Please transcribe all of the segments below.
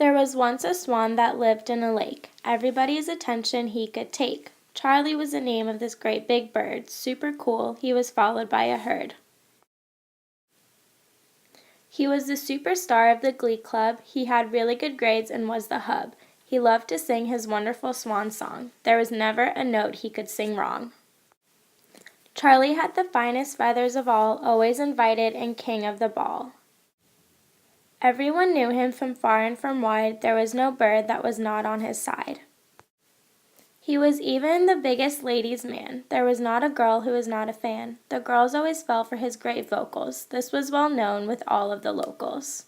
There was once a swan that lived in a lake. Everybody's attention he could take. Charlie was the name of this great big bird. Super cool, he was followed by a herd. He was the superstar of the glee club. He had really good grades and was the hub. He loved to sing his wonderful swan song. There was never a note he could sing wrong. Charlie had the finest feathers of all, always invited and king of the ball. Everyone knew him from far and from wide. There was no bird that was not on his side. He was even the biggest ladies' man. There was not a girl who was not a fan. The girls always fell for his great vocals. This was well known with all of the locals.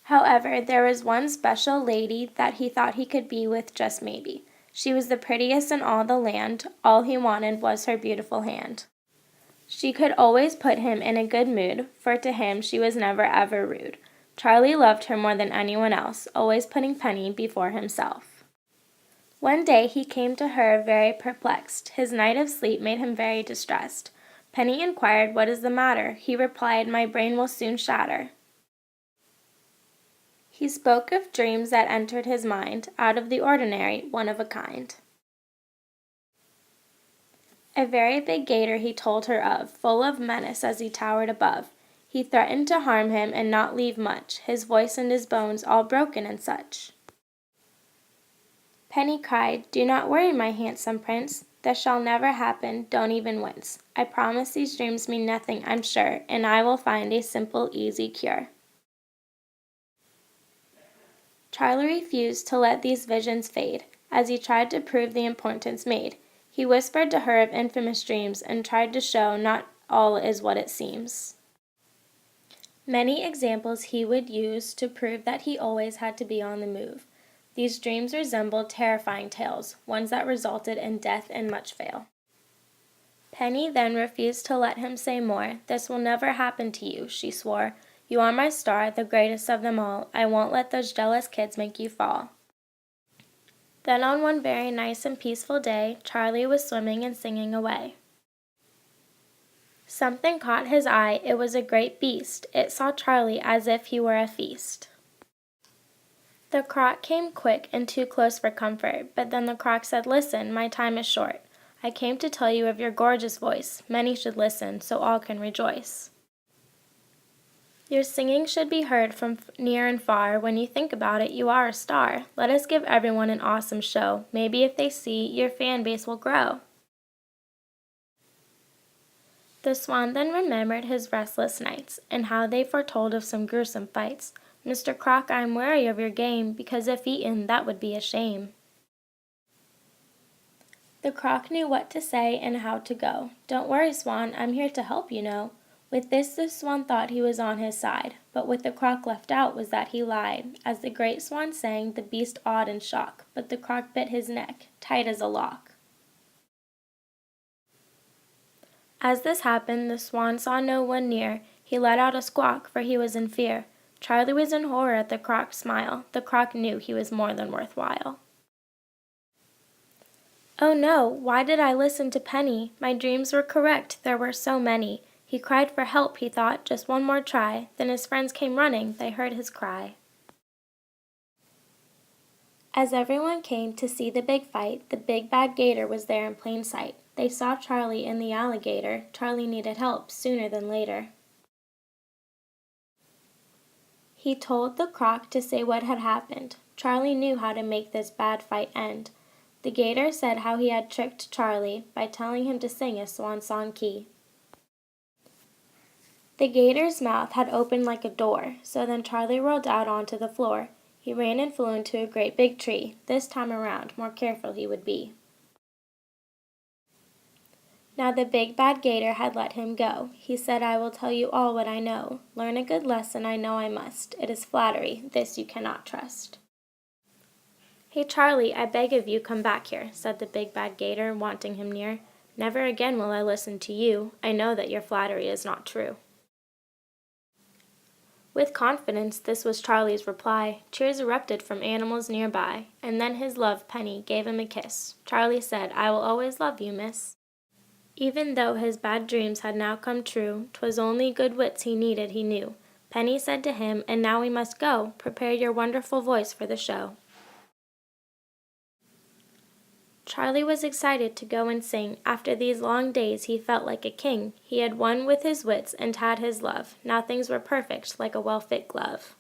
However, there was one special lady that he thought he could be with just maybe. She was the prettiest in all the land. All he wanted was her beautiful hand. She could always put him in a good mood, for to him she was never ever rude. Charlie loved her more than anyone else, always putting Penny before himself. One day he came to her very perplexed. His night of sleep made him very distressed. Penny inquired, "What is the matter?" He replied, "My brain will soon shatter." He spoke of dreams that entered his mind, out of the ordinary, one of a kind. A very big gator he told her of, full of menace as he towered above. He threatened to harm him and not leave much, his voice and his bones all broken and such. Penny cried, "Do not worry, my handsome prince. This shall never happen, don't even wince. I promise these dreams mean nothing, I'm sure, and I will find a simple, easy cure." Charlie refused to let these visions fade, as he tried to prove the importance made. He whispered to her of infamous dreams and tried to show not all is what it seems. Many examples he would use to prove that he always had to be on the move. These dreams resembled terrifying tales, ones that resulted in death and much fail. Penny then refused to let him say more. "This will never happen to you," she swore. "You are my star, the greatest of them all. I won't let those jealous kids make you fall." Then on one very nice and peaceful day, Charlie was swimming and singing away. Something caught his eye. It was a great beast. It saw Charlie as if he were a feast. The croc came quick and too close for comfort, but then the croc said, "Listen, my time is short. I came to tell you of your gorgeous voice. Many should listen, so all can rejoice. Your singing should be heard from near and far. When you think about it, you are a star. Let us give everyone an awesome show. Maybe if they see, your fan base will grow." The swan then remembered his restless nights, and how they foretold of some gruesome fights. "Mr. Croc, I am wary of your game, because if eaten, that would be a shame." The croc knew what to say and how to go. "Don't worry, swan, I'm here to help, you know." With this the swan thought he was on his side, but what the croc left out was that he lied. As the great swan sang, the beast awed in shock, but the croc bit his neck, tight as a lock. As this happened, the swan saw no one near. He let out a squawk, for he was in fear. Charlie was in horror at the croc's smile. The croc knew he was more than worthwhile. "Oh no, why did I listen to Penny? My dreams were correct, there were so many." He cried for help, he thought, just one more try. Then his friends came running, they heard his cry. As everyone came to see the big fight, the big bad gator was there in plain sight. They saw Charlie and the alligator. Charlie needed help sooner than later. He told the croc to say what had happened. Charlie knew how to make this bad fight end. The gator said how he had tricked Charlie by telling him to sing a swan song key. The gator's mouth had opened like a door, so then Charlie rolled out onto the floor. He ran and flew into a great big tree. This time around, more careful he would be. Now the big bad gator had let him go. He said, "I will tell you all what I know. Learn a good lesson, I know I must. It is flattery, this you cannot trust." "Hey Charlie, I beg of you, come back here," said the big bad gator, wanting him near. "Never again will I listen to you. I know that your flattery is not true." With confidence, this was Charlie's reply. Cheers erupted from animals nearby, and then his love, Penny, gave him a kiss. Charlie said, "I will always love you, miss." Even though his bad dreams had now come true, 'twas only good wits he needed, he knew. Penny said to him, "And now we must go. Prepare your wonderful voice for the show." Charlie was excited to go and sing. After these long days he felt like a king. He had won with his wits and had his love. Now things were perfect, like a well-fit glove.